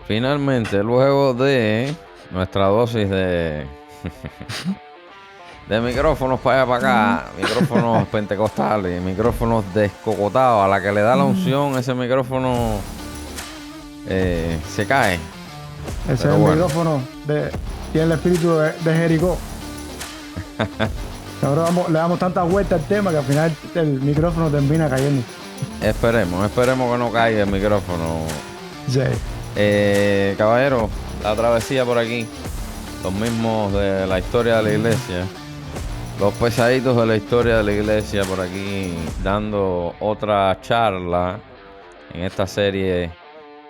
Finalmente, luego de nuestra dosis de micrófonos para allá para acá, micrófonos pentecostales, micrófonos descocotados, a la que le da la unción, ese micrófono se cae. Ese es Pero el bueno, micrófono tiene el espíritu de Jericó. Ahora le damos tantas vueltas al tema que al final el micrófono termina cayendo. esperemos que no caiga el micrófono. Sí. Caballero, la travesía por aquí, los mismos de la historia de la iglesia, los pesaditos de la historia de la iglesia por aquí, dando otra charla en esta serie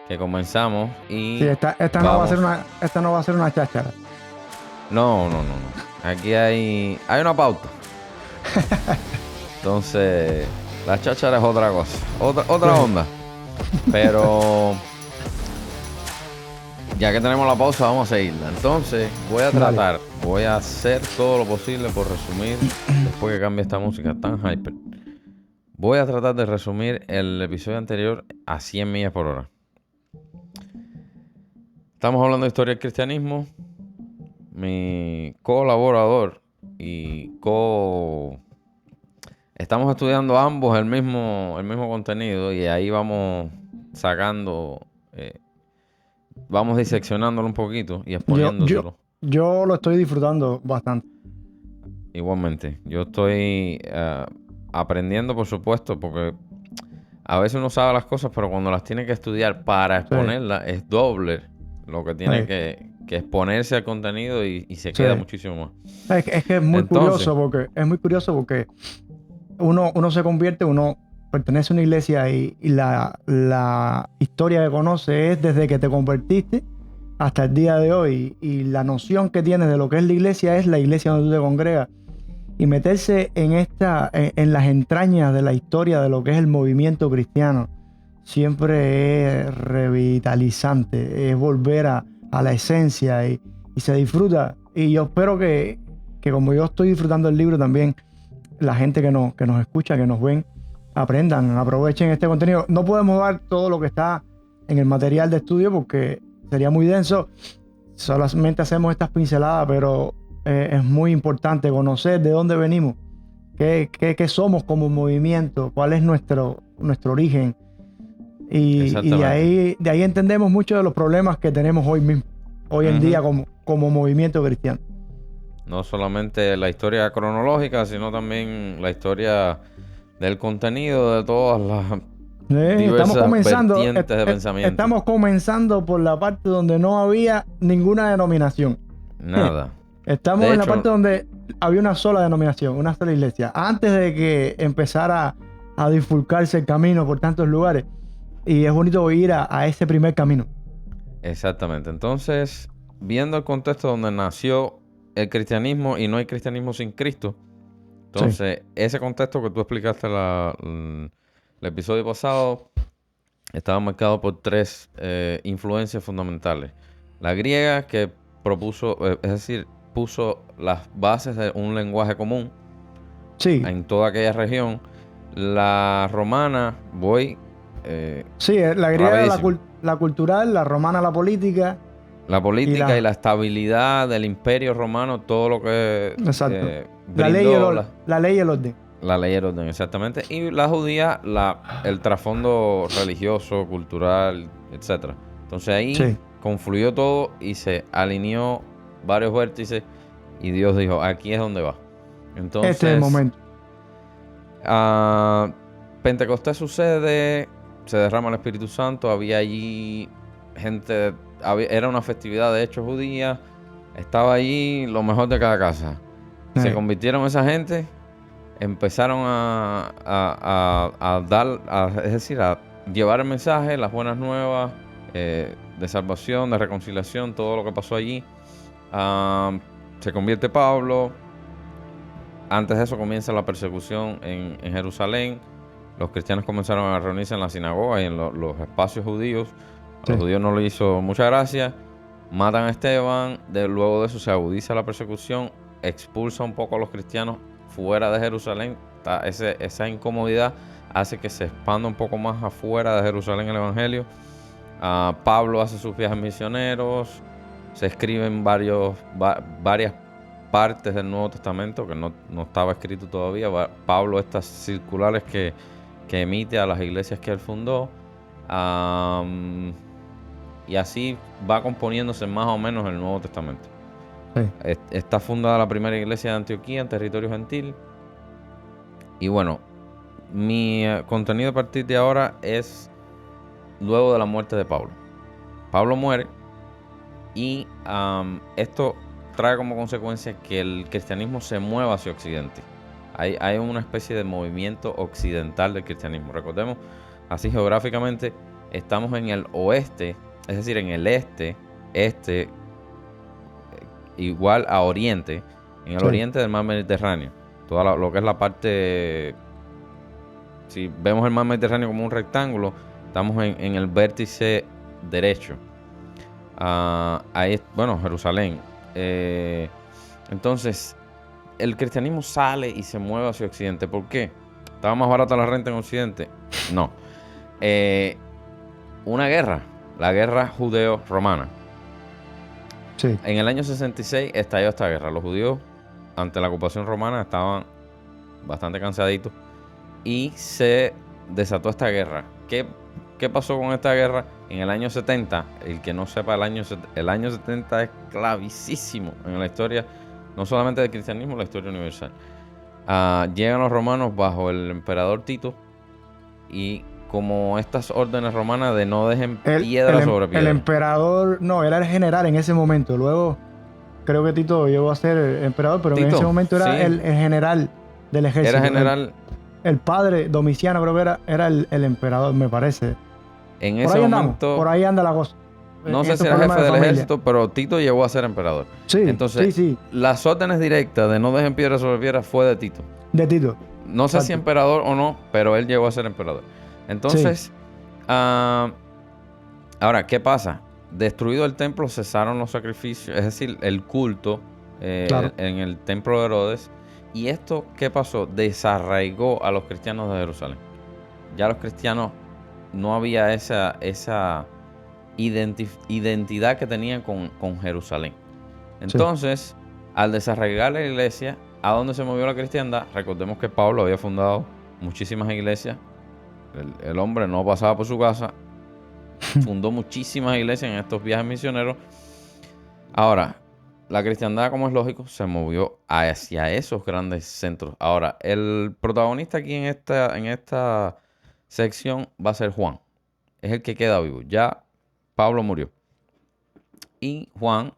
que comenzamos y Sí, esta no va a ser una cháchara. No. Aquí hay una pauta. Entonces, la cháchara es otra cosa, otra onda. Pero ya que tenemos la pausa, vamos a seguirla. Entonces, voy a hacer todo lo posible por resumir, después que cambie esta música tan hyper. Voy a tratar de resumir el episodio anterior a 100 millas por hora. Estamos hablando de historia del cristianismo. Mi colaborador y estamos estudiando ambos el mismo contenido y ahí vamos sacando, vamos diseccionándolo un poquito y exponiéndoselo. Yo lo estoy disfrutando bastante. Igualmente, yo estoy aprendiendo, por supuesto, porque a veces uno sabe las cosas, pero cuando las tiene que estudiar para exponerlas es doble lo que tiene Sí. que exponerse al contenido y se queda muchísimo más. Es que es muy curioso porque uno se convierte, uno pertenece a una iglesia y la historia que conoce es desde que te convertiste hasta el día de hoy, y la noción que tienes de lo que es la iglesia donde tú te congregas, y meterse en las entrañas de la historia de lo que es el movimiento cristiano siempre es revitalizante, es volver a la esencia y se disfruta. Y yo espero que como yo estoy disfrutando el libro también, la gente que nos escucha, que nos ven, aprendan, aprovechen este contenido. No podemos dar todo lo que está en el material de estudio porque sería muy denso. Solamente hacemos estas pinceladas, pero es muy importante conocer de dónde venimos, qué somos como movimiento, cuál es nuestro origen. Y de ahí entendemos muchos de los problemas que tenemos hoy en día como movimiento cristiano. No solamente la historia cronológica, sino también la historia del contenido de todas las diversas vertientes de pensamiento. Estamos comenzando por la parte donde no había ninguna denominación. Nada. Estamos en la parte donde había una sola denominación, una sola iglesia, antes de que empezara a bifurcarse el camino por tantos lugares. Y es bonito ir a ese primer camino. Exactamente. Entonces, viendo el contexto donde nació el cristianismo y no hay cristianismo sin Cristo, entonces ese contexto que tú explicaste el episodio pasado estaba marcado por tres influencias fundamentales. La griega, que propuso, es decir, puso las bases de un lenguaje común en toda aquella región. La romana, la griega, la cultural, la romana, la política. La política y la estabilidad del imperio romano, todo lo que exacto. brindó la ley y el orden. La ley y el orden, exactamente. Y la judía, el trasfondo religioso, cultural, etc. Entonces ahí confluyó todo y se alineó varios vértices y Dios dijo, aquí es donde va. Entonces, este es el momento. Pentecostés sucede, se derrama el Espíritu Santo, había allí gente, era una festividad de hecho judía, estaba allí lo mejor de cada casa. Se convirtieron esa gente, empezaron a llevar el mensaje, las buenas nuevas de salvación, de reconciliación, todo lo que pasó allí. Se convierte Pablo. Antes de eso comienza la persecución en Jerusalén. Los cristianos comenzaron a reunirse en la sinagoga y en los espacios judíos. A los judíos no le hizo mucha gracia. Matan a Esteban. Luego de eso se agudiza la persecución. Expulsa un poco a los cristianos fuera de Jerusalén. Esa incomodidad hace que se expanda un poco más afuera de Jerusalén el evangelio. Pablo hace sus viajes misioneros, se escriben varias partes del Nuevo Testamento que no estaba escrito todavía. Pablo, estas circulares que emite a las iglesias que él fundó. Y así va componiéndose más o menos el Nuevo Testamento. Sí. Está fundada la primera iglesia de Antioquía en territorio gentil. Y bueno, mi contenido a partir de ahora es luego de la muerte de Pablo. Pablo muere y esto trae como consecuencia que el cristianismo se mueva hacia Occidente. Hay una especie de movimiento occidental del cristianismo. Recordemos, así geográficamente, estamos en el oeste, es decir, en el este, igual a oriente, en el oriente del mar Mediterráneo. Toda lo que es la parte, si vemos el mar Mediterráneo como un rectángulo, estamos en el vértice derecho. Ahí, bueno, Jerusalén. Entonces, el cristianismo sale y se mueve hacia Occidente. ¿Por qué? ¿Estaba más barata la renta en Occidente? No. Una guerra, la guerra judeo-romana. Sí. En el año 66 estalló esta guerra. Los judíos, ante la ocupación romana, estaban bastante cansaditos y se desató esta guerra. ¿Qué pasó con esta guerra? En el año 70, el que no sepa, el año 70 es clavísimo en la historia, no solamente del cristianismo, la historia universal. Llegan los romanos bajo el emperador Tito y como estas órdenes romanas de no dejen piedra sobre piedra. El emperador, no, era el general en ese momento. Luego creo que Tito llegó a ser el emperador, pero Tito, en ese momento era el general del ejército. Era general. El padre Domiciano creo que era el emperador, me parece. En ese momento, por ahí anda la cosa. No sé si era jefe del ejército, pero Tito llegó a ser emperador. Sí, entonces, sí. Las órdenes directas de no dejen piedra sobre piedra fue de Tito. De Tito. No sé si emperador o no, pero él llegó a ser emperador. Entonces, ahora, ¿qué pasa? Destruido el templo, cesaron los sacrificios, es decir, el culto en el templo de Herodes. ¿Y esto qué pasó? Desarraigó a los cristianos de Jerusalén. Ya los cristianos no había esa identidad que tenían con Jerusalén. Entonces, al desarraigar la iglesia, ¿a dónde se movió la cristiandad? Recordemos que Pablo había fundado muchísimas iglesias. El hombre no pasaba por su casa. Fundó muchísimas iglesias en estos viajes misioneros. Ahora, la cristiandad, como es lógico, se movió hacia esos grandes centros. Ahora, el protagonista aquí en esta sección va a ser Juan. Es el que queda vivo. Ya Pablo murió. Y Juan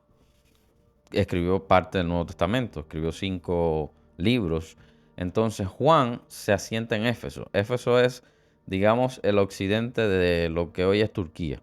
escribió parte del Nuevo Testamento. Escribió 5 libros. Entonces, Juan se asienta en Éfeso. Éfeso es, digamos, el occidente de lo que hoy es Turquía,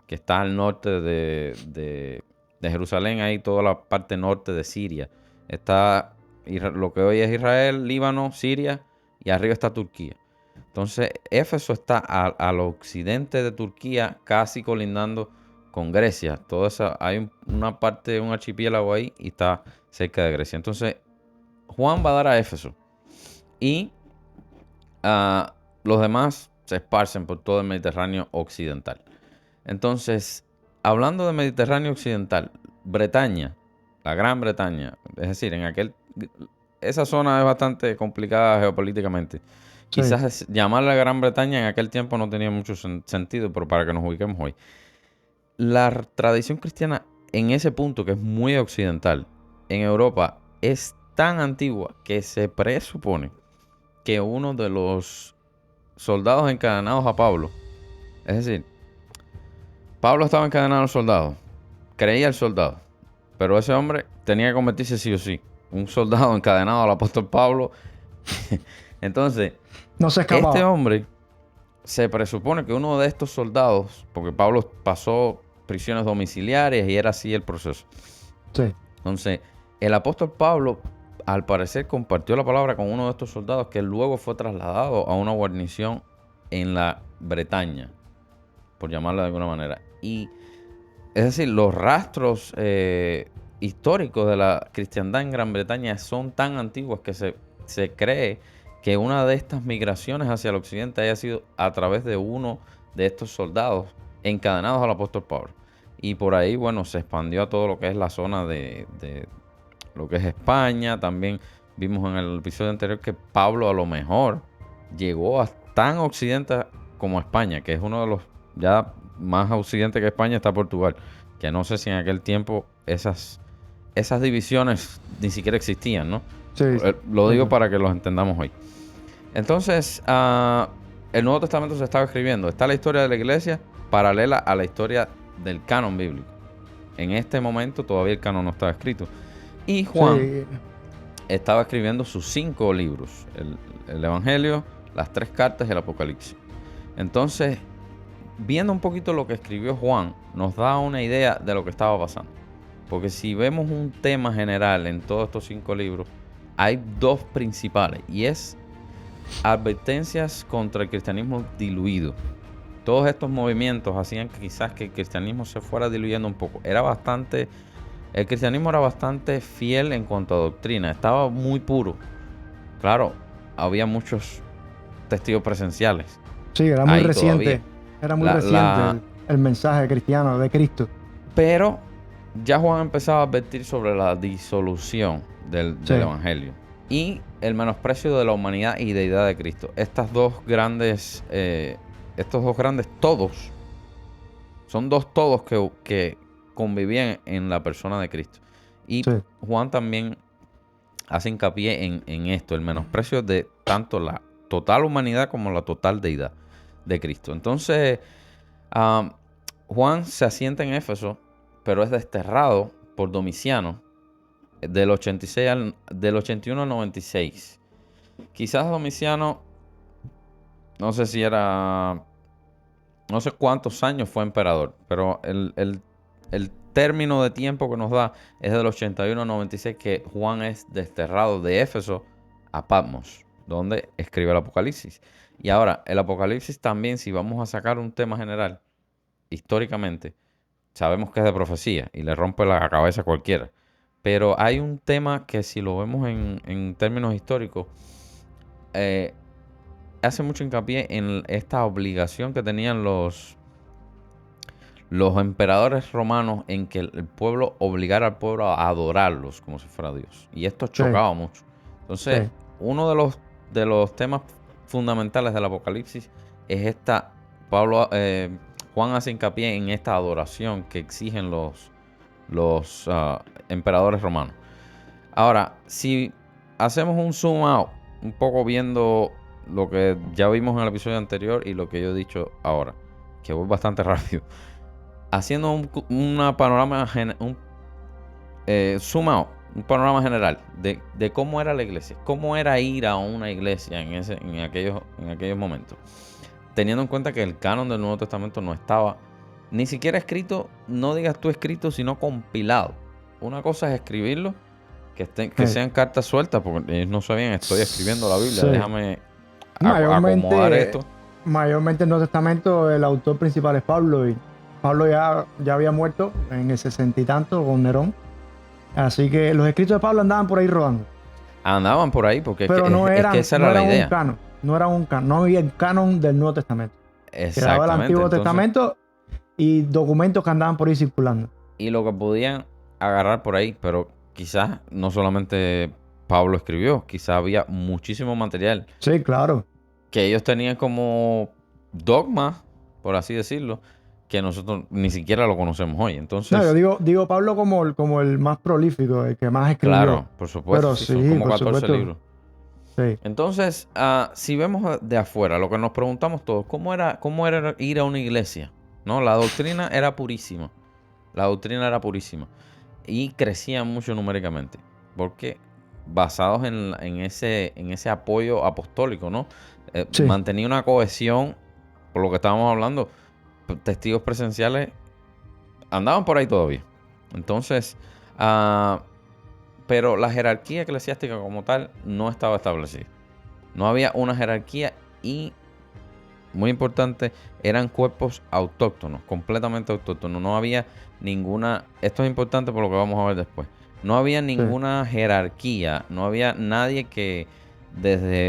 que está al norte de Jerusalén, ahí toda la parte norte de Siria. Está lo que hoy es Israel, Líbano, Siria, y arriba está Turquía. Entonces, Éfeso está al occidente de Turquía, casi colindando con Grecia. Toda esa, hay una parte, un archipiélago ahí, y está cerca de Grecia. Entonces, Juan va a dar a Éfeso. Y los demás se esparcen por todo el Mediterráneo occidental. Entonces, hablando de Mediterráneo occidental, Bretaña, la Gran Bretaña, es decir, esa zona es bastante complicada geopolíticamente. Sí. Quizás llamarla Gran Bretaña en aquel tiempo no tenía mucho sentido, pero para que nos ubiquemos hoy. La tradición cristiana en ese punto, que es muy occidental, en Europa, es tan antigua que se presupone que uno de los soldados encadenados a Pablo, es decir, Pablo estaba encadenado al soldado, creía el soldado, pero ese hombre tenía que convertirse sí o sí. Un soldado encadenado al apóstol Pablo. Entonces, no se escapaba. Este hombre, se presupone que uno de estos soldados, porque Pablo pasó prisiones domiciliarias y era así el proceso. Sí. Entonces, el apóstol Pablo, al parecer, compartió la palabra con uno de estos soldados que luego fue trasladado a una guarnición en la Bretaña, por llamarlo de alguna manera. Y, es decir, los rastros históricos de la cristiandad en Gran Bretaña son tan antiguos que se cree que una de estas migraciones hacia el occidente haya sido a través de uno de estos soldados encadenados al apóstol Pablo. Y por ahí, bueno, se expandió a todo lo que es la zona de lo que es España. También vimos en el episodio anterior que Pablo a lo mejor llegó a tan occidente como España, que es uno de los ya más occidente que España está Portugal, que no sé si en aquel tiempo esas divisiones ni siquiera existían, ¿no? Sí, Lo digo sí. para que los entendamos hoy. Entonces, el Nuevo Testamento se estaba escribiendo. Está la historia de la iglesia paralela a la historia del canon bíblico. En este momento todavía el canon no estaba escrito. Y Juan Sí, estaba escribiendo sus 5 libros. El Evangelio, las 3 cartas y el Apocalipsis. Entonces, viendo un poquito lo que escribió Juan, nos da una idea de lo que estaba pasando. Porque si vemos un tema general en todos estos 5 libros, hay 2 principales. Y es advertencias contra el cristianismo diluido. Todos estos movimientos hacían que quizás que el cristianismo se fuera diluyendo un poco. El cristianismo era bastante fiel en cuanto a doctrina. Estaba muy puro. Claro, había muchos testigos presenciales. sí, era muy Ahí todavía. reciente. Era muy reciente el mensaje cristiano de Cristo. Pero ya Juan empezaba a advertir sobre la disolución del Sí, Evangelio y el menosprecio de la humanidad y deidad de Cristo. Estos dos grandes todos son 2 todos que convivían en la persona de Cristo. Y sí, Juan también hace hincapié en esto, el menosprecio de tanto la total humanidad como la total deidad de Cristo. Entonces, Juan se asienta en Éfeso, pero es desterrado por Domiciano del 81 al 96. Quizás Domiciano, no sé si era, no sé cuántos años fue emperador, pero el término de tiempo que nos da es del 81 al 96, que Juan es desterrado de Éfeso a Patmos, donde escribe el Apocalipsis. Y ahora, el Apocalipsis también, si vamos a sacar un tema general, históricamente, sabemos que es de profecía y le rompe la cabeza a cualquiera. Pero hay un tema que si lo vemos en términos históricos, hace mucho hincapié en esta obligación que tenían los emperadores romanos en que el pueblo obligara al pueblo a adorarlos como si fuera Dios. Y esto sí, chocaba mucho. Entonces, sí. uno de los temas fundamentales del Apocalipsis es esta. Juan hace hincapié en esta adoración que exigen los emperadores romanos. Ahora, si hacemos un zoom out, un poco viendo lo que ya vimos en el episodio anterior y lo que yo he dicho ahora, que voy bastante rápido, haciendo una panorama, zoom out, un panorama general de cómo era la iglesia, cómo era ir a una iglesia en aquellos momentos, teniendo en cuenta que el canon del Nuevo Testamento no estaba ni siquiera escrito, no digas tú escrito, sino compilado. Una cosa es escribirlo, que sean cartas sueltas, porque ellos no sabían, estoy escribiendo la Biblia, Sí. déjame acomodar esto. Mayormente en el Nuevo Testamento el autor principal es Pablo, y Pablo ya había muerto en el 60 y tanto con Nerón. Así que los escritos de Pablo andaban por ahí rodando. Andaban por ahí, porque Pero es que esa era la idea. No había el canon del Nuevo Testamento. Quedaba el Exactamente. Antiguo Entonces, Testamento y documentos que andaban por ahí circulando. y lo que podían agarrar por ahí, pero quizás no solamente Pablo escribió, quizás había muchísimo material Sí, claro. que ellos tenían como dogma, por así decirlo, que nosotros ni siquiera lo conocemos hoy. No, Entonces, yo digo Pablo como el más prolífico, el que más escribió. claro, por supuesto, Pero sí, son como por 14 supuesto. libros. Sí, Entonces, si vemos de afuera, lo que nos preguntamos todos, ¿cómo era ir a una iglesia? ¿No? La doctrina era purísima. La doctrina era purísima. Y crecía mucho numéricamente. Porque basados en ese apoyo apostólico, ¿no? sí, Mantenía una cohesión, por lo que estábamos hablando, testigos presenciales andaban por ahí todavía. Entonces, pero la jerarquía eclesiástica como tal no estaba establecida. No había una jerarquía y, muy importante, eran cuerpos autóctonos, completamente autóctonos. No había ninguna, esto es importante por lo que vamos a ver después, no había ninguna jerarquía, no había nadie que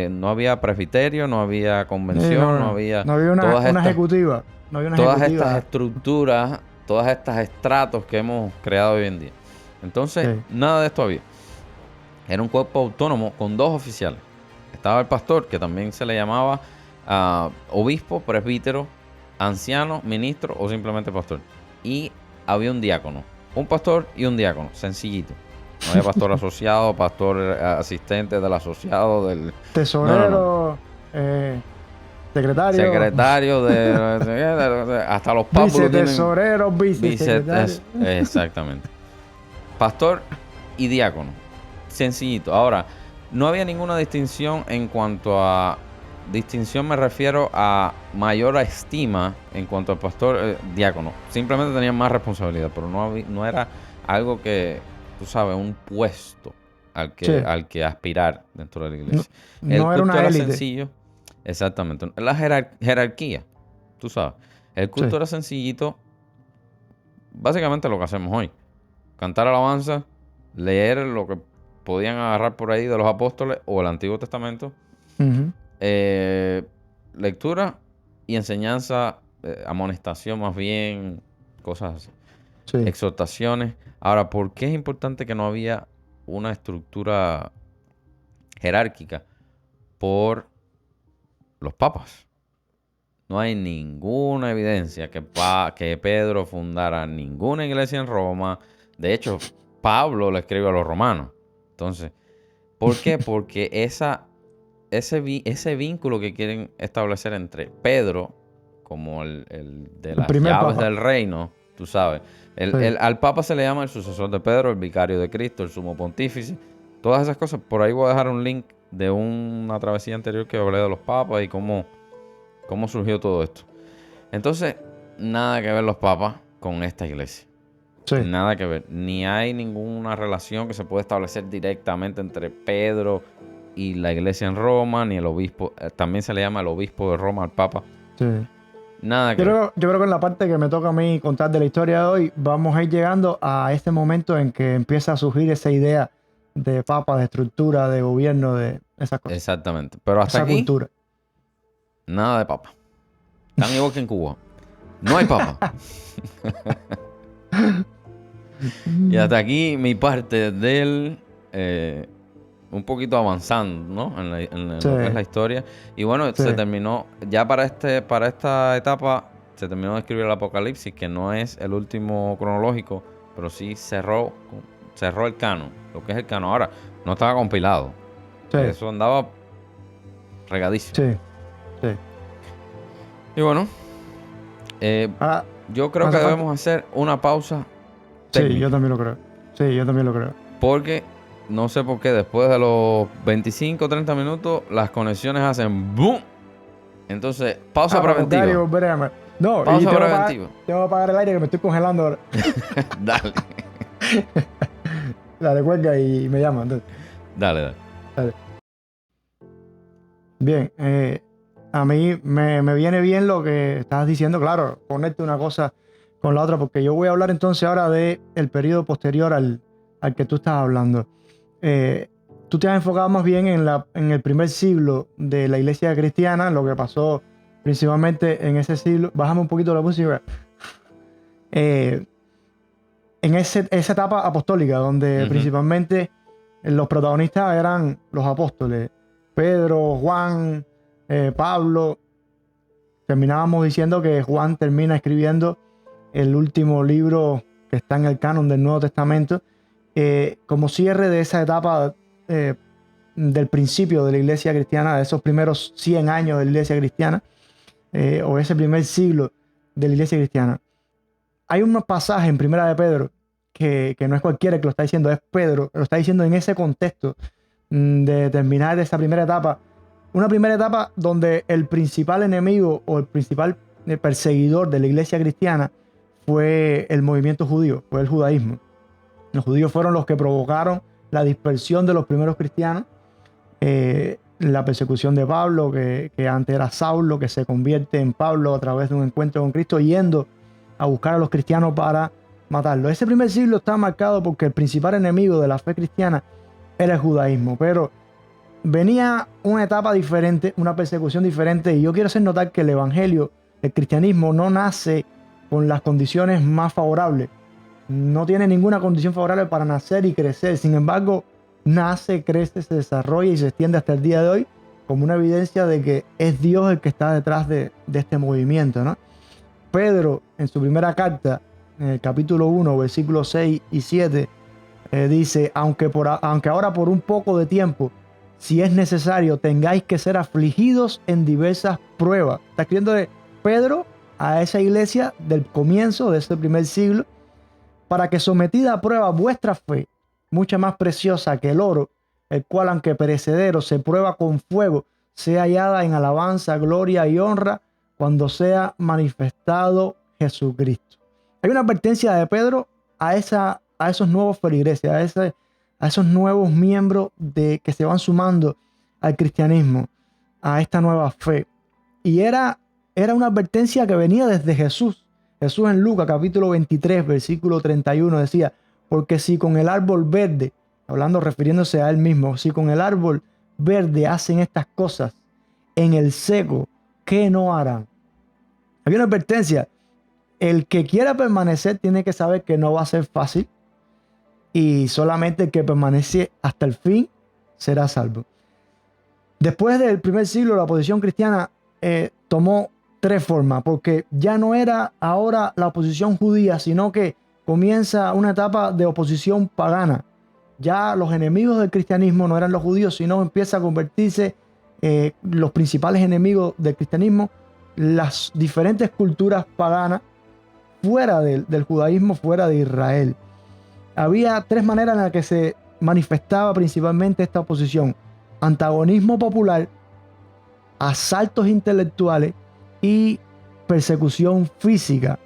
no había presbiterio, no había convención, no había no había todas una estas. ejecutiva. No había una todas ejecutiva. estas estructuras, todas estas estratos que hemos creado hoy en día. Entonces, Sí. nada de esto había. Era un cuerpo autónomo con 2 oficiales. Estaba el pastor, que también se le llamaba obispo, presbítero, anciano, ministro o simplemente pastor. Y había un diácono. Un pastor y un diácono, sencillito. No había pastor asociado, pastor asistente del asociado, del Tesorero, secretario, secretario hasta los Pablos tienen vicetesorero, vicesecretario. exactamente. Pastor y diácono. Sencillito. Ahora, no había ninguna distinción en cuanto a... Distinción me refiero a mayor estima en cuanto al pastor diácono. Simplemente tenían más responsabilidad, pero no era algo que, tú sabes, un puesto al Sí. que aspirar dentro de la iglesia. No El era culto una era élite. sencillo. Exactamente. La jerarquía, tú sabes. El culto Sí. era sencillito. Básicamente lo que hacemos hoy. Cantar alabanza, leer lo que podían agarrar por ahí de los apóstoles o el Antiguo Testamento, Ujú. lectura y enseñanza, amonestación más bien, cosas así, Sí. exhortaciones. Ahora, ¿por qué es importante que no había una estructura jerárquica? Por los papas. No hay ninguna evidencia que Pedro fundara ninguna iglesia en Roma. De hecho, Pablo le escribe a los romanos. Entonces, ¿por qué? Porque ese vínculo que quieren establecer entre Pedro, como el de El las primer llaves papa. del reino, tú sabes. Sí. Al papa se le llama el sucesor de Pedro, el vicario de Cristo, el sumo pontífice. Todas esas cosas. Por ahí voy a dejar un link de una travesía anterior que hablé de los papas y cómo surgió todo esto. Entonces, nada que ver los papas con esta iglesia. Sí. Nada que ver. Ni hay ninguna relación que se pueda establecer directamente entre Pedro y la iglesia en Roma, ni el obispo. También se le llama el obispo de Roma al papa. Sí. Nada que ver. Yo creo que en la parte que me toca a mí contar de la historia de hoy, vamos a ir llegando a este momento en que empieza a surgir esa idea de papa, de estructura, de gobierno, de esas cosas. Exactamente. Pero hasta Esa aquí, cultura. nada de papa. Tan igual que en Cuba. No hay papa. Y hasta aquí mi parte del... un poquito avanzando, ¿no? En Sí. lo que es la historia. Y bueno, Sí. se terminó, ya para esta etapa, se terminó de escribir el Apocalipsis, que no es el último cronológico, pero sí cerró el canon, lo que es el canon. Ahora, no estaba compilado. Sí. Eso andaba regadísimo. Sí. Sí. Y bueno, Ahora, yo creo que hace falta- debemos hacer una pausa Sí, técnica. yo también lo creo. Sí, yo también lo creo. Porque no sé por qué después de los 25 o 30 minutos las conexiones hacen boom. Entonces, pausa Para buscar y preventiva. volver a llamar. No, y Pausa tengo que preventiva. apagar el aire que me estoy congelando ahora. Dale. Dale, cuelga y me llama. Entonces. Dale. Bien, a mí me viene bien lo que estás diciendo, claro, ponerte una cosa con la otra, porque yo voy a hablar entonces ahora del periodo posterior al que tú estás hablando. Tú te has enfocado más bien en el primer siglo de la iglesia cristiana, lo que pasó principalmente en ese siglo. Bájame un poquito la música. En esa etapa apostólica, donde Ujú. principalmente los protagonistas eran los apóstoles, Pedro, Juan, Pablo. Terminábamos diciendo que Juan termina escribiendo el último libro que está en el canon del Nuevo Testamento, como cierre de esa etapa del principio de la iglesia cristiana, de esos primeros 100 años de la iglesia cristiana, o ese primer siglo de la iglesia cristiana. Hay un pasaje en Primera de Pedro que no es cualquiera que lo está diciendo, es Pedro, lo está diciendo en ese contexto de terminar esa primera etapa. Una primera etapa donde el principal enemigo o el principal perseguidor de la iglesia cristiana fue el movimiento judío, fue el judaísmo. Los judíos fueron los que provocaron la dispersión de los primeros cristianos, la persecución de Pablo, que antes era Saulo, que se convierte en Pablo a través de un encuentro con Cristo, yendo a buscar a los cristianos para matarlo. Ese primer siglo está marcado porque el principal enemigo de la fe cristiana era el judaísmo, pero venía una etapa diferente, una persecución diferente, y yo quiero hacer notar que el evangelio El cristianismo no nace con las condiciones más favorables. No tiene ninguna condición favorable para nacer y crecer. Sin embargo, nace, crece, se desarrolla y se extiende hasta el día de hoy como una evidencia de que es Dios el que está detrás de este movimiento, ¿no? Pedro, en su primera carta, en el capítulo 1, versículos 6 y 7, dice, aunque ahora por un poco de tiempo, si es necesario, tengáis que ser afligidos en diversas pruebas. Está escribiendo de Pedro a esa iglesia del comienzo de este primer siglo, para que sometida a prueba vuestra fe, mucha más preciosa que el oro, el cual aunque perecedero se prueba con fuego, sea hallada en alabanza, gloria y honra cuando sea manifestado Jesucristo. Hay una advertencia de Pedro a esos nuevos feligreses, a esos nuevos miembros que se van sumando al cristianismo, a esta nueva fe. Y era una advertencia que venía desde Jesús. Jesús en Lucas capítulo 23, versículo 31 decía, porque si con el árbol verde, refiriéndose a él mismo, si con el árbol verde hacen estas cosas, en el seco, ¿qué no harán? Había una advertencia. El que quiera permanecer tiene que saber que no va a ser fácil y solamente el que permanece hasta el fin será salvo. Después del primer siglo, la oposición cristiana tomó tres formas, porque ya no era ahora la oposición judía, sino que comienza una etapa de oposición pagana. Ya los enemigos del cristianismo no eran los judíos, sino empieza a convertirse los principales enemigos del cristianismo, las diferentes culturas paganas fuera del judaísmo, fuera de Israel. Había tres maneras en las que se manifestaba principalmente esta oposición: antagonismo popular, asaltos intelectuales y persecución física.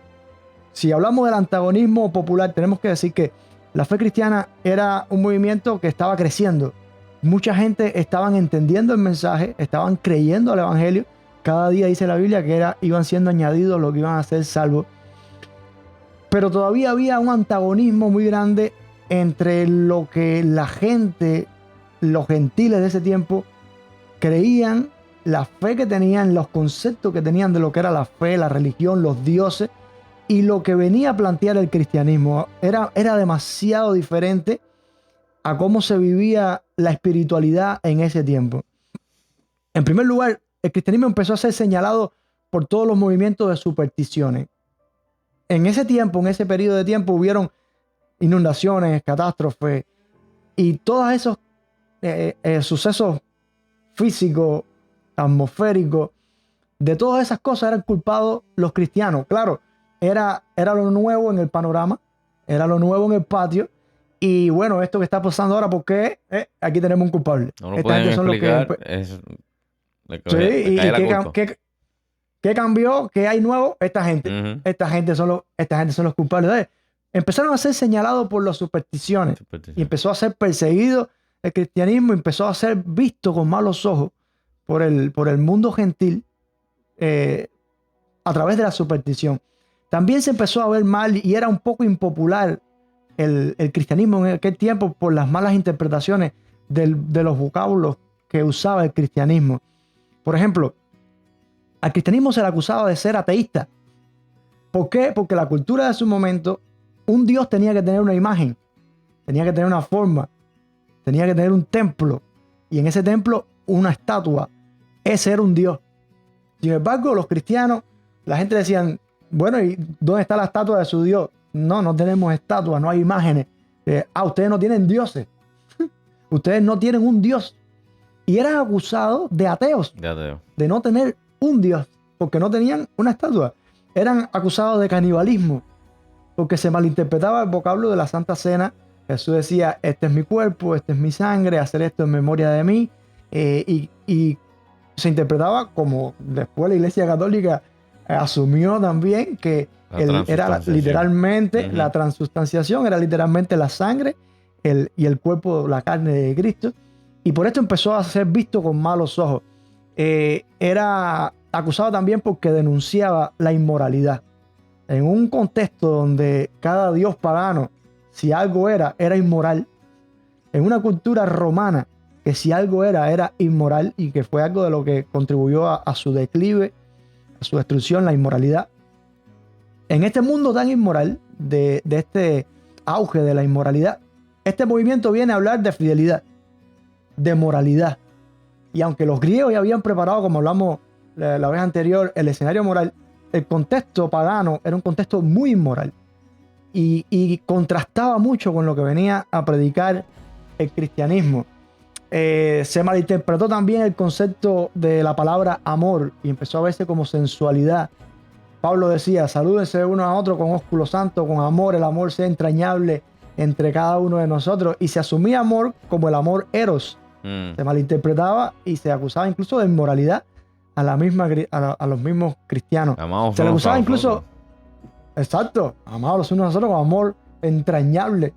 Si hablamos del antagonismo popular, tenemos que decir que la fe cristiana era un movimiento que estaba creciendo. Mucha gente estaban entendiendo el mensaje, estaban creyendo al evangelio. Cada día dice la Biblia que iban siendo añadidos los que iban a ser salvos. Pero todavía había un antagonismo muy grande entre lo que la gente, los gentiles de ese tiempo, creían, la fe que tenían, los conceptos que tenían de lo que era la fe, la religión, los dioses, y lo que venía a plantear el cristianismo. Era demasiado diferente a cómo se vivía la espiritualidad en ese tiempo. En primer lugar, el cristianismo empezó a ser señalado por todos los movimientos de supersticiones. En ese tiempo, en ese periodo de tiempo, hubieron inundaciones, catástrofes, y todos esos sucesos físicos, atmosféricos, de todas esas cosas eran culpados los cristianos. Claro, era lo nuevo en el panorama, era lo nuevo en el patio, y bueno, esto que está pasando ahora, ¿por qué? Aquí tenemos un culpable. No lo pueden explicar. ¿Qué cambió? ¿Qué hay nuevo? Esta gente. Uh-huh. Esta gente son los culpables. Entonces, empezaron a ser señalados por las supersticiones. Y empezó a ser perseguido el cristianismo, empezó a ser visto con malos ojos por el mundo gentil a través de la superstición. También se empezó a ver mal y era un poco impopular el cristianismo en aquel tiempo por las malas interpretaciones de los vocablos que usaba el cristianismo. Por ejemplo, al cristianismo se le acusaba de ser ateísta. ¿Por qué? Porque la cultura de su momento, un Dios tenía que tener una imagen, tenía que tener una forma, tenía que tener un templo, y en ese templo una estatua. Ese era un Dios. Sin embargo, los cristianos, la gente decían, bueno, ¿y dónde está la estatua de su Dios? No tenemos estatuas, no hay imágenes. Ustedes no tienen dioses. Ustedes no tienen un Dios. Y eran acusados de ateos, de no tener un Dios, porque no tenían una estatua. Eran acusados de canibalismo, porque se malinterpretaba el vocablo de la Santa Cena. Jesús decía, este es mi cuerpo, este es mi sangre, hacer esto en memoria de mí. Y se interpretaba como después la Iglesia Católica asumió también que era literalmente la transustanciación, era literalmente la sangre y el cuerpo, la carne de Cristo. Y por esto empezó a ser visto con malos ojos. Era acusado también porque denunciaba la inmoralidad. En un contexto donde cada dios pagano, si algo era inmoral. En una cultura romana, que si algo era inmoral, y que fue algo de lo que contribuyó a su declive, a su destrucción, la inmoralidad. En este mundo tan inmoral, de este auge de la inmoralidad, este movimiento viene a hablar de fidelidad, de moralidad. Y aunque los griegos ya habían preparado, como hablamos la vez anterior, el escenario moral, el contexto pagano era un contexto muy inmoral. Y contrastaba mucho con lo que venía a predicar el cristianismo. Se malinterpretó también el concepto de la palabra amor y empezó a verse como sensualidad. Pablo decía, salúdense uno a otro con ósculo santo, con amor, el amor sea entrañable entre cada uno de nosotros. Y se asumía amor como el amor eros. Se malinterpretaba y se acusaba incluso de inmoralidad a los mismos cristianos. Se le acusaba incluso, exacto, amados los unos a los otros con amor entrañable.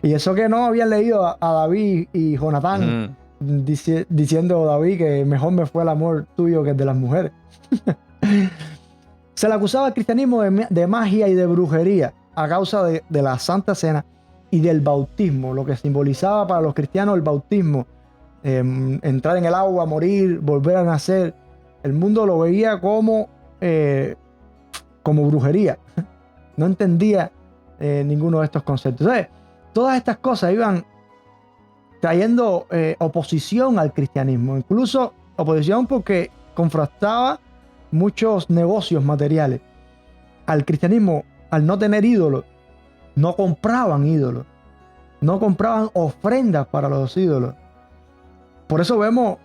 Y eso que no habían leído a David y Jonatán diciendo David que mejor me fue el amor tuyo que el de las mujeres. Se le acusaba al cristianismo de magia y de brujería a causa de la Santa Cena y del bautismo, lo que simbolizaba para los cristianos el bautismo, entrar en el agua, morir, volver a nacer. El mundo lo veía como brujería. No entendía ninguno de estos conceptos. Entonces, todas estas cosas iban trayendo oposición al cristianismo, incluso oposición porque confrontaba muchos negocios materiales. Al cristianismo, al no tener ídolos, no compraban ídolos, no compraban ofrendas para los ídolos. Por eso vemos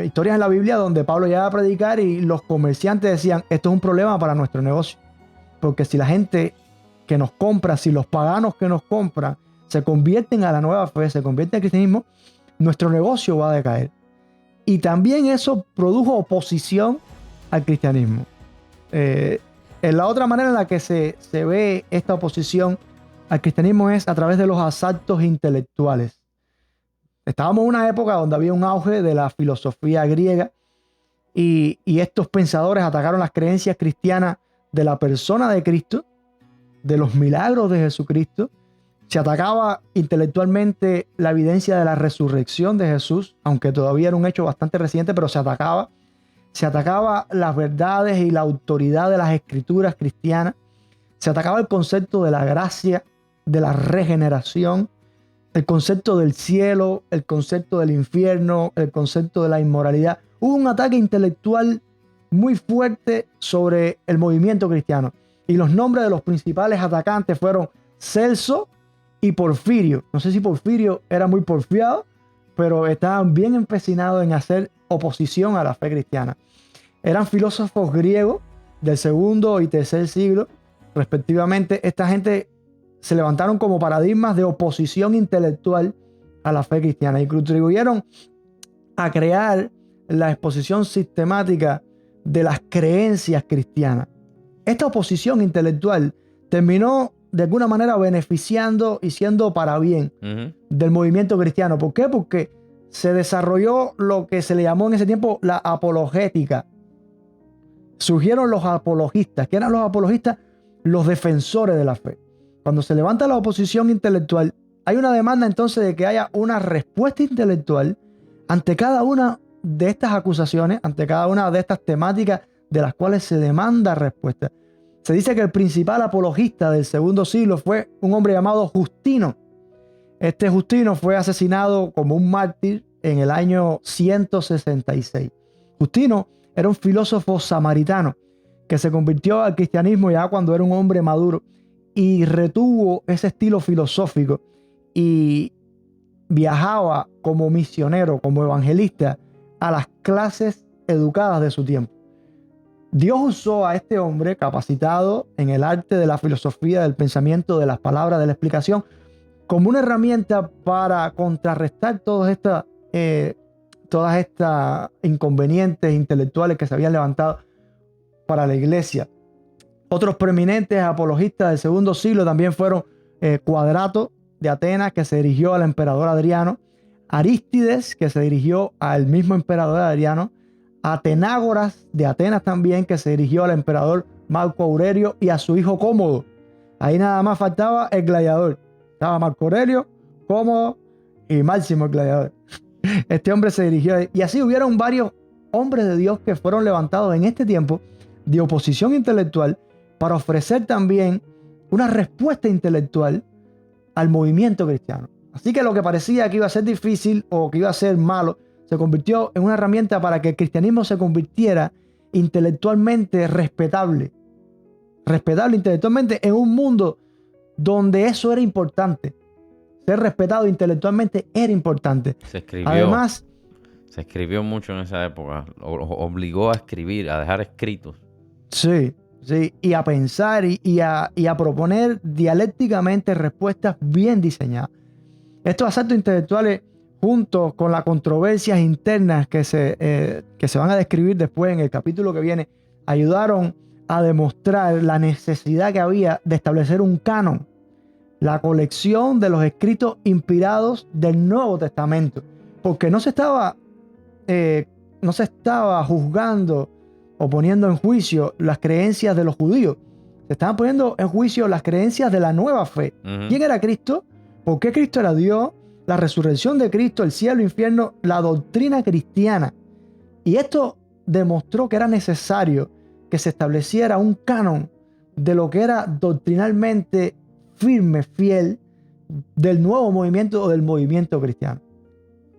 historias en la Biblia donde Pablo llegaba a predicar y los comerciantes decían, esto es un problema para nuestro negocio, porque si la gente que nos compra, si los paganos que nos compran se convierten a la nueva fe, se convierten al cristianismo, nuestro negocio va a decaer. Y también eso produjo oposición al cristianismo. En la otra manera en la que se ve esta oposición al cristianismo es a través de los asaltos intelectuales. Estábamos en una época donde había un auge de la filosofía griega y estos pensadores atacaron las creencias cristianas de la persona de Cristo, de los milagros de Jesucristo. Se atacaba intelectualmente la evidencia de la resurrección de Jesús, aunque todavía era un hecho bastante reciente, pero se atacaba. Se atacaba las verdades y la autoridad de las escrituras cristianas. Se atacaba el concepto de la gracia, de la regeneración, el concepto del cielo, el concepto del infierno, el concepto de la inmoralidad. Hubo un ataque intelectual muy fuerte sobre el movimiento cristiano. Y los nombres de los principales atacantes fueron Celso y Porfirio. No sé si Porfirio era muy porfiado, pero estaban bien empecinados en hacer oposición a la fe cristiana. Eran filósofos griegos del segundo y tercer siglo, respectivamente. Esta gente se levantaron como paradigmas de oposición intelectual a la fe cristiana y contribuyeron a crear la exposición sistemática de las creencias cristianas. Esta oposición intelectual terminó de alguna manera beneficiando y siendo para bien del movimiento cristiano. ¿Por qué? Porque se desarrolló lo que se le llamó en ese tiempo la apologética. Surgieron los apologistas. ¿Qué eran los apologistas? Los defensores de la fe. Cuando se levanta la oposición intelectual, hay una demanda entonces de que haya una respuesta intelectual ante cada una de estas acusaciones, ante cada una de estas temáticas de las cuales se demanda respuesta. Se dice que el principal apologista del segundo siglo fue un hombre llamado Justino. Este Justino fue asesinado como un mártir en el año 166. Justino era un filósofo samaritano que se convirtió al cristianismo ya cuando era un hombre maduro y retuvo ese estilo filosófico y viajaba como misionero, como evangelista a las clases educadas de su tiempo. Dios usó a este hombre capacitado en el arte de la filosofía, del pensamiento, de las palabras, de la explicación, como una herramienta para contrarrestar todas estas inconvenientes intelectuales que se habían levantado para la iglesia. Otros preeminentes apologistas del segundo siglo también fueron Cuadrato de Atenas, que se dirigió al emperador Adriano, Arístides, que se dirigió al mismo emperador Adriano, Atenágoras de Atenas también, que se dirigió al emperador Marco Aurelio y a su hijo Cómodo. Ahí nada más faltaba el gladiador. Estaba Marco Aurelio, Cómodo y Máximo el gladiador. Este hombre se dirigió y así hubieron varios hombres de Dios que fueron levantados en este tiempo de oposición intelectual para ofrecer también una respuesta intelectual al movimiento cristiano. Así que lo que parecía que iba a ser difícil o que iba a ser malo, se convirtió en una herramienta para que el cristianismo se convirtiera intelectualmente respetable intelectualmente en un mundo donde eso era importante. Ser respetado intelectualmente era importante. Además, se escribió mucho en esa época. Obligó a escribir, a dejar escritos. Sí, y a pensar y a proponer dialécticamente respuestas bien diseñadas. Estos asaltos intelectuales, junto con las controversias internas que se van a describir después en el capítulo que viene, ayudaron a demostrar la necesidad que había de establecer un canon, la colección de los escritos inspirados del Nuevo Testamento, porque no se estaba juzgando o poniendo en juicio las creencias de los judíos, se estaban poniendo en juicio las creencias de la nueva fe. ¿Quién era Cristo? ¿Por qué Cristo era Dios? La resurrección de Cristo, el cielo, el infierno, la doctrina cristiana. Y esto demostró que era necesario que se estableciera un canon de lo que era doctrinalmente firme, fiel del nuevo movimiento o del movimiento cristiano.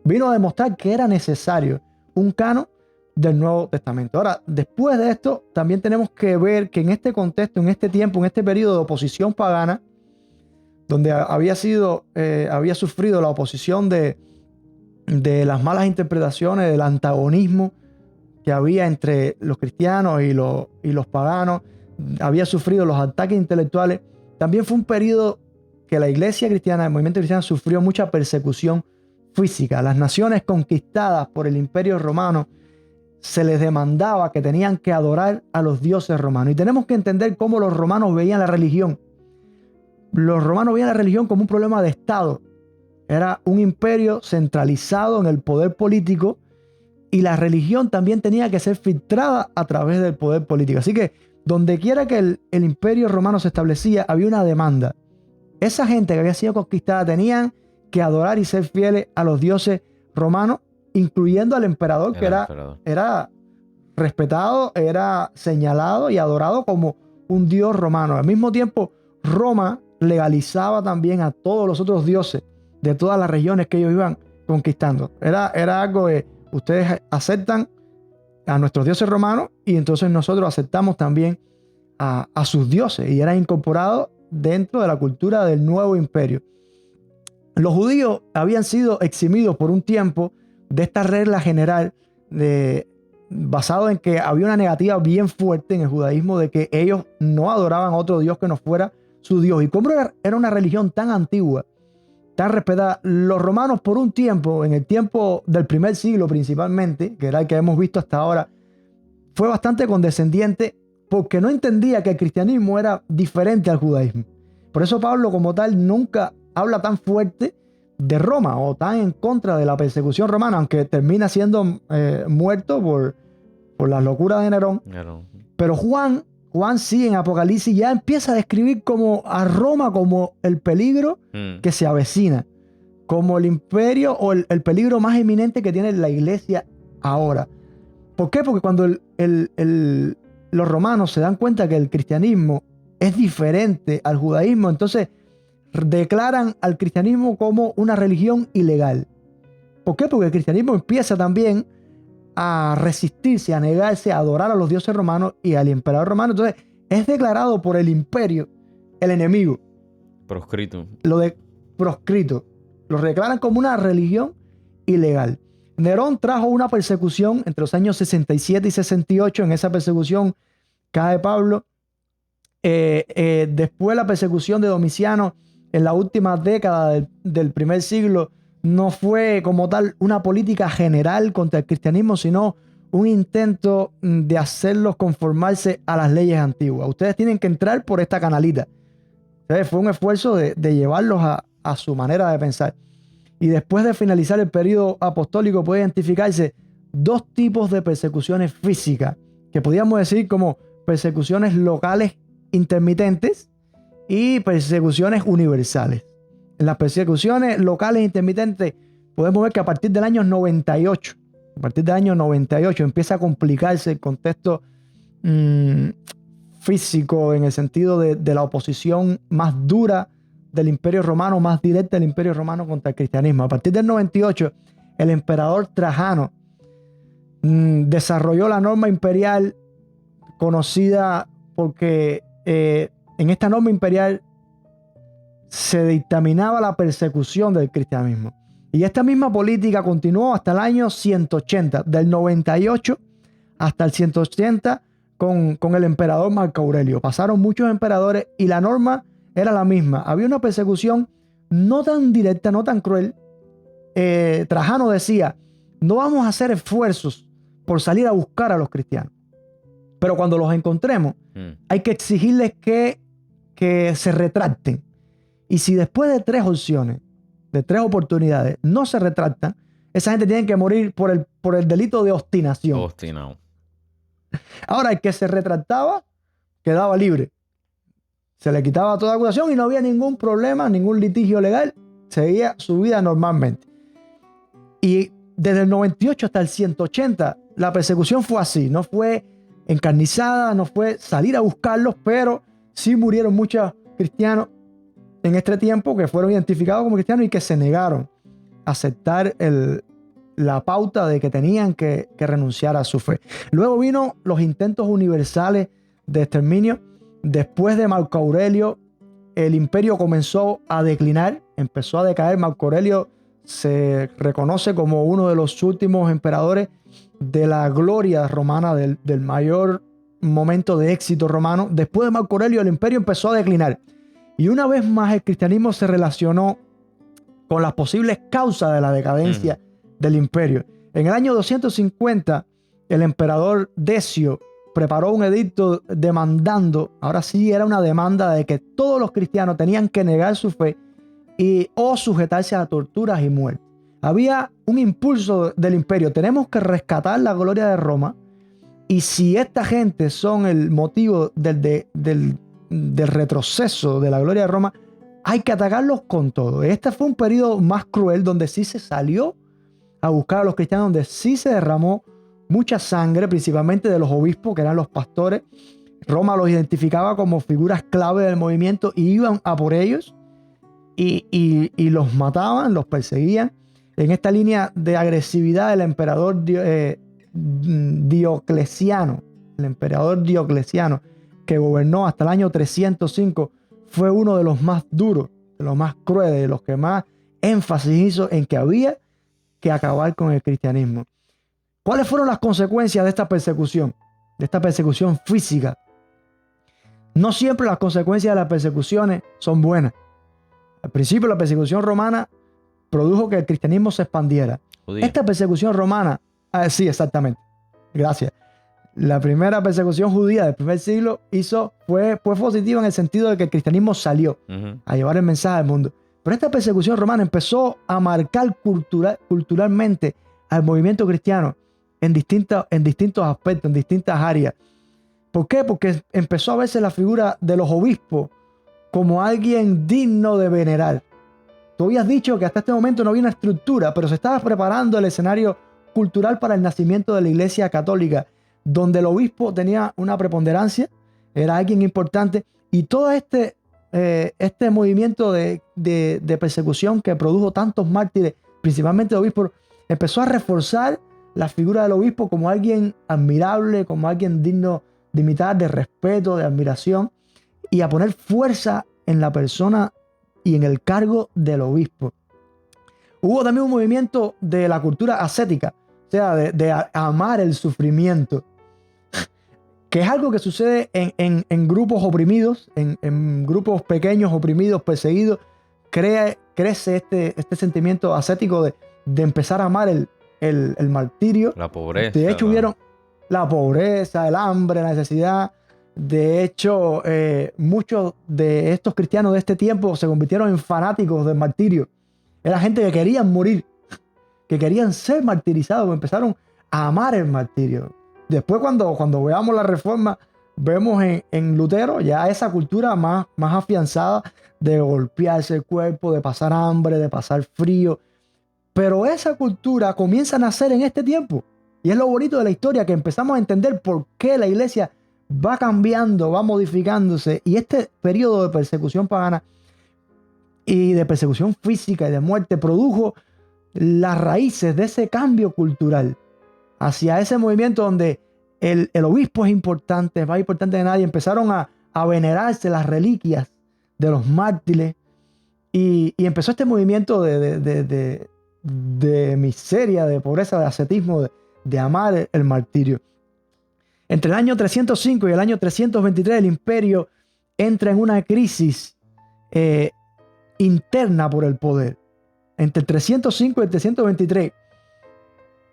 Vino a demostrar que era necesario un canon del Nuevo Testamento. Ahora, después de esto, también tenemos que ver que en este contexto, en este tiempo, en este periodo de oposición pagana, donde había sufrido la oposición de las malas interpretaciones, del antagonismo que había entre los cristianos y los paganos, había sufrido los ataques intelectuales. También fue un periodo que la iglesia cristiana, el movimiento cristiano, sufrió mucha persecución física. Las naciones conquistadas por el imperio romano se les demandaba que tenían que adorar a los dioses romanos. Y tenemos que entender cómo los romanos veían la religión. Los romanos veían la religión como un problema de Estado. Era un imperio centralizado en el poder político y la religión también tenía que ser filtrada a través del poder político. Así que donde quiera que el imperio romano se establecía, había una demanda. Esa gente que había sido conquistada tenían que adorar y ser fieles a los dioses romanos, incluyendo al emperador, que era respetado, era señalado y adorado como un dios romano. Al mismo tiempo, Roma legalizaba también a todos los otros dioses de todas las regiones que ellos iban conquistando. Era algo de, ustedes aceptan a nuestros dioses romanos y entonces nosotros aceptamos también a sus dioses, y era incorporado dentro de la cultura del nuevo imperio. Los judíos habían sido eximidos por un tiempo de esta regla general basado en que había una negativa bien fuerte en el judaísmo de que ellos no adoraban a otro dios que no fuera su Dios. Y como era una religión tan antigua, tan respetada, los romanos por un tiempo, en el tiempo del primer siglo principalmente, que era el que hemos visto hasta ahora, fue bastante condescendiente porque no entendía que el cristianismo era diferente al judaísmo. Por eso Pablo como tal nunca habla tan fuerte de Roma o tan en contra de la persecución romana, aunque termina siendo muerto por las locuras de Nerón. Pero Juan sí, en Apocalipsis ya empieza a describir como a Roma como el peligro que se avecina, como el imperio o el peligro más inminente que tiene la iglesia ahora. ¿Por qué? Porque cuando los romanos se dan cuenta que el cristianismo es diferente al judaísmo, entonces declaran al cristianismo como una religión ilegal. ¿Por qué? Porque el cristianismo empieza también a resistirse, a negarse, a adorar a los dioses romanos y al emperador romano. Entonces es declarado por el imperio el enemigo. Proscrito. Proscrito. Lo declaran como una religión ilegal. Nerón trajo una persecución entre los años 67 y 68. En esa persecución cae Pablo. Después la persecución de Domiciano en la última década del primer siglo no fue como tal una política general contra el cristianismo, sino un intento de hacerlos conformarse a las leyes antiguas. Ustedes tienen que entrar por esta canalita. Entonces fue un esfuerzo de llevarlos a su manera de pensar. Y después de finalizar el periodo apostólico puede identificarse dos tipos de persecuciones físicas, que podríamos decir como persecuciones locales intermitentes y persecuciones universales. En las persecuciones locales intermitentes podemos ver que a partir del año 98 a partir del año 98 empieza a complicarse el contexto físico en el sentido de la oposición más dura del Imperio Romano, más directa del Imperio Romano contra el cristianismo. A partir del 98, el emperador Trajano desarrolló la norma imperial conocida porque en esta norma imperial se dictaminaba la persecución del cristianismo. Y esta misma política continuó hasta el año 180, del 98 hasta el 180 con el emperador Marco Aurelio. Pasaron muchos emperadores y la norma era la misma. Había una persecución no tan directa, no tan cruel. Trajano decía, no vamos a hacer esfuerzos por salir a buscar a los cristianos, pero cuando los encontremos hay que exigirles que se retracten. Y si después de 3 opciones, de 3 oportunidades, no se retractan, esa gente tiene que morir por el delito de obstinación. Obstinado. Ahora, el que se retractaba quedaba libre. Se le quitaba toda acusación y no había ningún problema, ningún litigio legal. Seguía su vida normalmente. Y desde el 98 hasta el 180, la persecución fue así. No fue encarnizada, no fue salir a buscarlos, pero sí murieron muchos cristianos en este tiempo que fueron identificados como cristianos y que se negaron a aceptar la pauta de que tenían que renunciar a su fe. Luego vino los intentos universales de exterminio. Después de Marco Aurelio, el imperio comenzó a declinar, empezó a decaer. Marco Aurelio se reconoce como uno de los últimos emperadores de la gloria romana, del mayor momento de éxito romano. Después de Marco Aurelio, el imperio empezó a declinar. Y una vez más el cristianismo se relacionó con las posibles causas de la decadencia del imperio. En el año 250, el emperador Decio preparó un edicto demandando, ahora sí era una demanda de que todos los cristianos tenían que negar su fe o sujetarse a torturas y muerte. Había un impulso del imperio, tenemos que rescatar la gloria de Roma, y si esta gente son el motivo del retroceso de la gloria de Roma, hay que atacarlos con todo. Este fue un periodo más cruel donde sí se salió a buscar a los cristianos, donde sí se derramó mucha sangre, principalmente de los obispos, que eran los pastores. Roma los identificaba como figuras clave del movimiento y iban a por ellos y los mataban, los perseguían. En esta línea de agresividad, el emperador Diocleciano, que gobernó hasta el año 305, fue uno de los más duros, de los más crueles, de los que más énfasis hizo en que había que acabar con el cristianismo. ¿Cuáles fueron las consecuencias de esta persecución física? No siempre las consecuencias de las persecuciones son buenas. Al principio, la persecución romana produjo que el cristianismo se expandiera. Judía. Esta persecución romana, sí, exactamente, gracias. La primera persecución judía del primer siglo fue positiva en el sentido de que el cristianismo salió a llevar el mensaje al mundo. Pero esta persecución romana empezó a marcar culturalmente al movimiento cristiano en distintos aspectos, en distintas áreas. ¿Por qué? Porque empezó a verse la figura de los obispos como alguien digno de venerar. Tú habías dicho que hasta este momento no había una estructura, pero se estaba preparando el escenario cultural para el nacimiento de la Iglesia Católica, donde el obispo tenía una preponderancia, era alguien importante, y todo este movimiento de persecución que produjo tantos mártires, principalmente de obispos, empezó a reforzar la figura del obispo como alguien admirable, como alguien digno de imitar, de respeto, de admiración, y a poner fuerza en la persona y en el cargo del obispo. Hubo también un movimiento de la cultura ascética, o sea, de amar el sufrimiento, que es algo que sucede en grupos oprimidos, en grupos pequeños, oprimidos, perseguidos. Crece este sentimiento ascético de empezar a amar el martirio. La pobreza. De hecho, hubieron la pobreza, el hambre, la necesidad. De hecho, muchos de estos cristianos de este tiempo se convirtieron en fanáticos del martirio. Era gente que querían morir, que querían ser martirizados, empezaron a amar el martirio. Después, cuando veamos la Reforma, vemos en Lutero ya esa cultura más afianzada de golpearse el cuerpo, de pasar hambre, de pasar frío. Pero esa cultura comienza a nacer en este tiempo. Y es lo bonito de la historia, que empezamos a entender por qué la iglesia va cambiando, va modificándose. Y este periodo de persecución pagana y de persecución física y de muerte produjo las raíces de ese cambio cultural hacia ese movimiento donde el obispo es importante, más importante que nadie. Empezaron a venerarse las reliquias de los mártires y empezó este movimiento de miseria, de pobreza, de ascetismo, de amar el martirio. Entre el año 305 y el año 323 el imperio entra en una crisis interna por el poder. Entre el 305 y el 323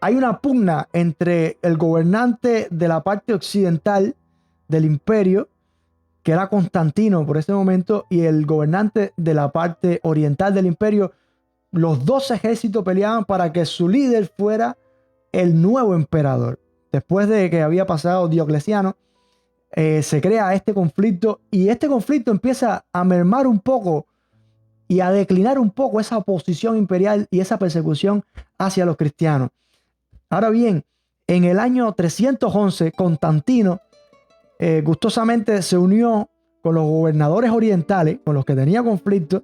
hay una pugna entre el gobernante de la parte occidental del imperio, que era Constantino por ese momento, y el gobernante de la parte oriental del imperio. Los dos ejércitos peleaban para que su líder fuera el nuevo emperador. Después de que había pasado Diocleciano, se crea este conflicto, y este conflicto empieza a mermar un poco y a declinar un poco esa oposición imperial y esa persecución hacia los cristianos. Ahora bien, en el año 311, Constantino gustosamente se unió con los gobernadores orientales, con los que tenía conflicto,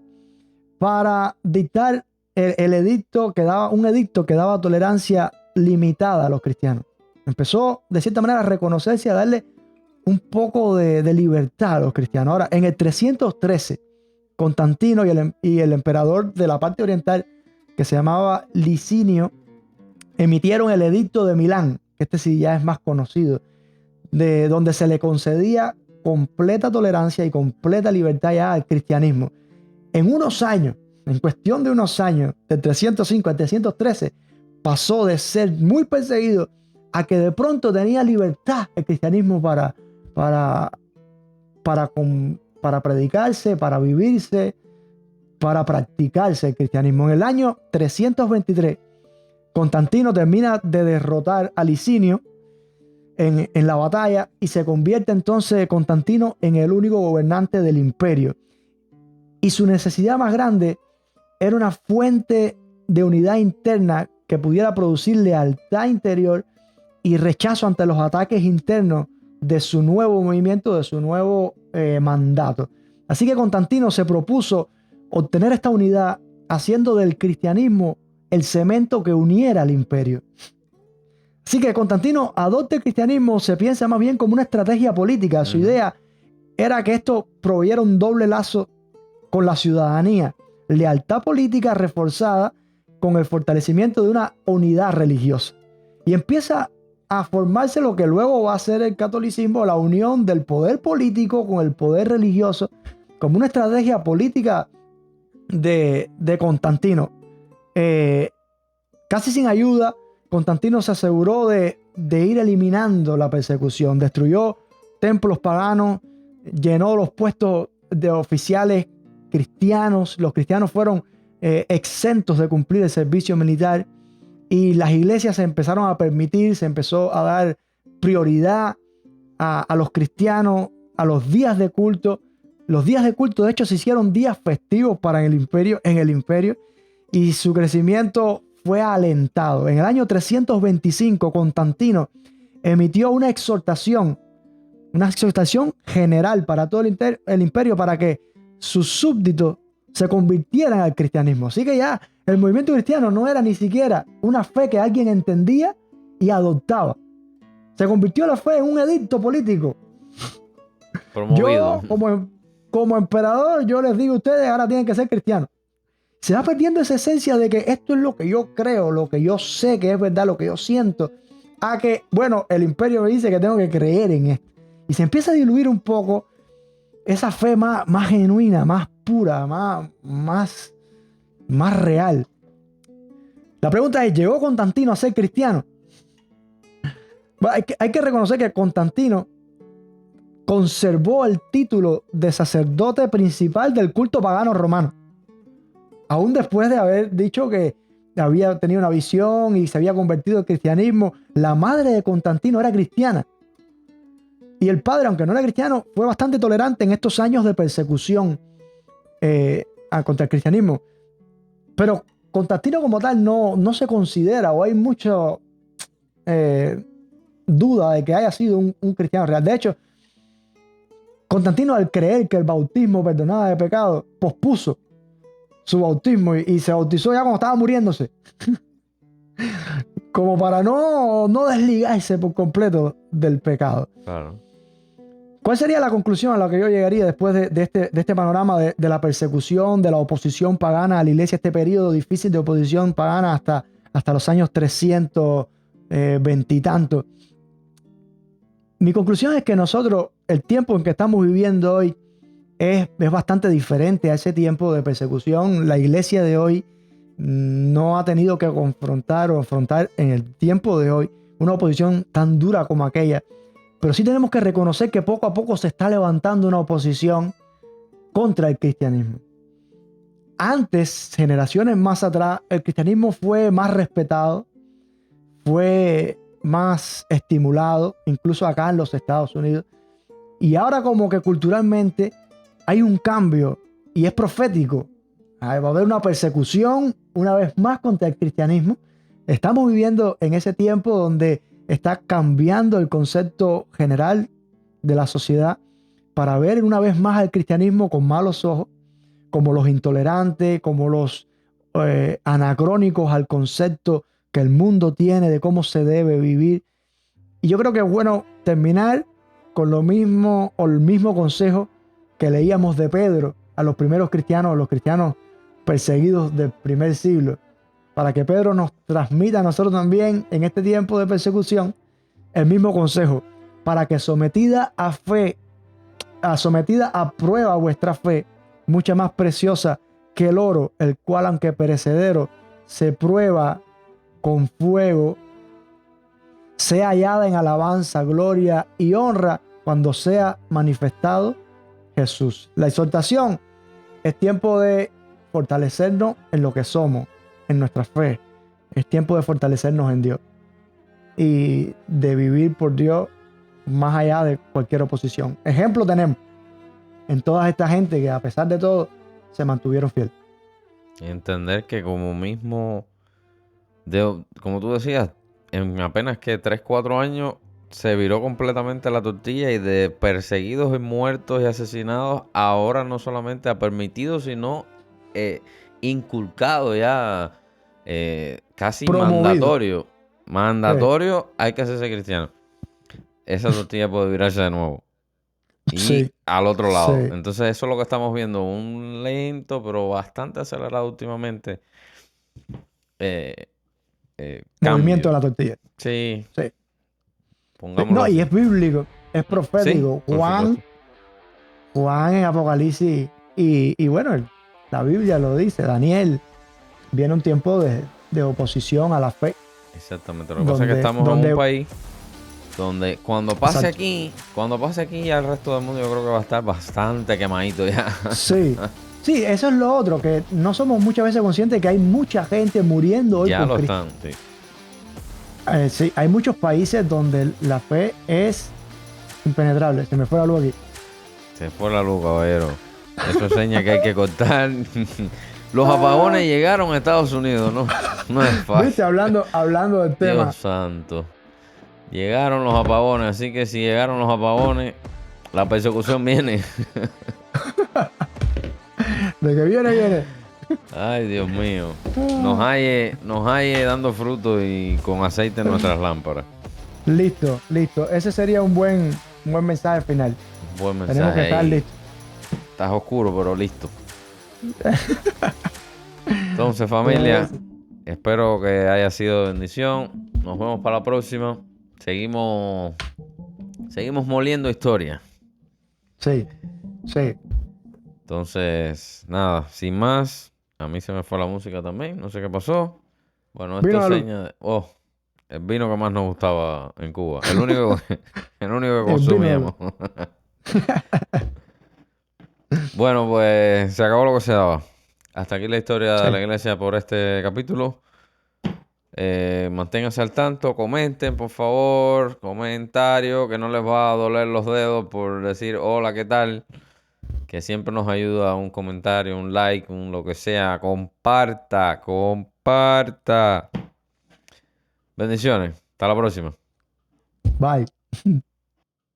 para dictar el edicto que daba, un edicto que daba tolerancia limitada a los cristianos. Empezó de cierta manera a reconocerse y a darle un poco de libertad a los cristianos. Ahora, en el 313, Constantino y el emperador de la parte oriental, que se llamaba Licinio, emitieron el edicto de Milán, que este sí ya es más conocido, de donde se le concedía completa tolerancia y completa libertad ya al cristianismo. En unos años, en cuestión de unos años, del 305 al 313, pasó de ser muy perseguido a que de pronto tenía libertad el cristianismo para predicarse, para vivirse, para practicarse el cristianismo. En el año 323, Constantino termina de derrotar a Licinio en la batalla y se convierte entonces Constantino en el único gobernante del imperio. Y su necesidad más grande era una fuente de unidad interna que pudiera producir lealtad interior y rechazo ante los ataques internos de su nuevo movimiento, de su nuevo mandato. Así que Constantino se propuso obtener esta unidad haciendo del cristianismo el cemento que uniera al imperio. Así que Constantino adopta el cristianismo, se piensa más bien como una estrategia política. Su idea era que esto proveyera un doble lazo con la ciudadanía, lealtad política reforzada con el fortalecimiento de una unidad religiosa. Y empieza a formarse lo que luego va a ser el catolicismo, la unión del poder político con el poder religioso, como una estrategia política de Constantino. Casi sin ayuda, Constantino se aseguró de ir eliminando la persecución. Destruyó templos paganos, llenó los puestos de oficiales cristianos. Los cristianos fueron exentos de cumplir el servicio militar y las iglesias se empezaron a permitir, se empezó a dar prioridad a los cristianos, a los días de culto. Los días de culto, de hecho, se hicieron días festivos para el imperio, y su crecimiento fue alentado. En el año 325, Constantino emitió una exhortación general para todo el imperio para que sus súbditos se convirtieran al cristianismo. Así que ya el movimiento cristiano no era ni siquiera una fe que alguien entendía y adoptaba. Se convirtió la fe en un edicto político. Promovido. Yo, como emperador, yo les digo a ustedes, ahora tienen que ser cristianos. Se va perdiendo esa esencia de que esto es lo que yo creo, lo que yo sé que es verdad, lo que yo siento, a que, bueno, el imperio me dice que tengo que creer en esto. Y se empieza a diluir un poco esa fe más genuina, más pura, más real. La pregunta es, ¿llegó Constantino a ser cristiano? Bueno, hay que reconocer que Constantino conservó el título de sacerdote principal del culto pagano romano. Aún después de haber dicho que había tenido una visión y se había convertido al cristianismo, la madre de Constantino era cristiana. Y el padre, aunque no era cristiano, fue bastante tolerante en estos años de persecución contra el cristianismo. Pero Constantino como tal no se considera, o hay mucha duda de que haya sido un cristiano real. De hecho, Constantino, al creer que el bautismo perdonaba de pecado, pospuso su bautismo y se bautizó ya cuando estaba muriéndose, como para no desligarse por completo del pecado. Claro. ¿Cuál sería la conclusión a la que yo llegaría después de este panorama de la persecución, de la oposición pagana a la iglesia, este periodo difícil de oposición pagana hasta los años 320 y tanto? Mi conclusión es que nosotros, el tiempo en que estamos viviendo hoy es bastante diferente a ese tiempo de persecución. La iglesia de hoy no ha tenido que confrontar o afrontar en el tiempo de hoy una oposición tan dura como aquella. Pero sí tenemos que reconocer que poco a poco se está levantando una oposición contra el cristianismo. Antes, generaciones más atrás, el cristianismo fue más respetado, fue más estimulado, incluso acá en los Estados Unidos. Y ahora como que culturalmente hay un cambio y es profético. Va a haber una persecución una vez más contra el cristianismo. Estamos viviendo en ese tiempo donde está cambiando el concepto general de la sociedad para ver una vez más al cristianismo con malos ojos, como los intolerantes, como los anacrónicos al concepto que el mundo tiene de cómo se debe vivir. Y yo creo que es bueno terminar con lo mismo o el mismo consejo que leíamos de Pedro a los primeros cristianos, los cristianos perseguidos del primer siglo, para que Pedro nos transmita a nosotros también en este tiempo de persecución el mismo consejo, para que sometida a prueba vuestra fe, mucha más preciosa que el oro, el cual aunque perecedero se prueba con fuego, sea hallada en alabanza, gloria y honra cuando sea manifestado Jesús. La exhortación es tiempo de fortalecernos en lo que somos, en nuestra fe. Es tiempo de fortalecernos en Dios y de vivir por Dios más allá de cualquier oposición. Ejemplo tenemos en toda esta gente que a pesar de todo se mantuvieron fieles. Y entender que como tú decías, en apenas que 3, 4 años se viró completamente la tortilla y de perseguidos y muertos y asesinados, ahora no solamente ha permitido, sino inculcado ya, casi Promovido. mandatorio, hay que hacerse cristiano. Esa tortilla puede virarse de nuevo. Y Sí, al otro lado. sí. Entonces eso es lo que estamos viendo, un lento pero bastante acelerado últimamente Movimiento de cambio. la tortilla. Sí, Sí. pongámoslo No, y así. es bíblico, es Sí, profético. por supuesto. Juan en Apocalipsis y bueno, la Biblia lo dice, Daniel, viene un tiempo de oposición a la fe. Exactamente. Lo que pasa es que estamos en un país donde cuando pase Exacto. aquí ya el resto del mundo yo creo que va a estar bastante quemadito ya. Sí, sí, eso es lo otro, que no somos muchas veces conscientes de que hay mucha gente muriendo hoy Ya por lo Cristo. están, sí. Sí, hay muchos países donde la fe es impenetrable. Se me fue la luz aquí. Se fue la luz, caballero. Eso es seña que hay que cortar. Los apagones llegaron a Estados Unidos, ¿no? No es fácil. ¿Viste? Hablando del tema. Dios santo. Llegaron los apagones, así que si llegaron los apagones, la persecución viene. De que viene. Ay, Dios mío. Nos halle dando fruto y con aceite en nuestras lámparas. Listo. Ese sería un buen mensaje final. Buen mensaje. Tenemos que estar ahí. listos. Estás oscuro, pero listo. Entonces, familia, espero que haya sido de bendición. Nos vemos para la próxima. Seguimos moliendo historia. Sí. Entonces, nada, sin más. A mí se me fue la música también. No sé qué pasó. Bueno, esto Vino es la luz. seña de... Oh, el vino que más nos gustaba en Cuba. El único que El vino. consumíamos. Bueno, pues se acabó lo que se daba. Hasta aquí la historia de la Sí. iglesia por este capítulo. Manténganse al tanto, comenten por favor, comentario, que no les va a doler los dedos por decir hola, ¿qué tal? que siempre nos ayuda, un comentario, un like, un lo que sea. Comparta, comparta. Bendiciones. Hasta la próxima. Bye.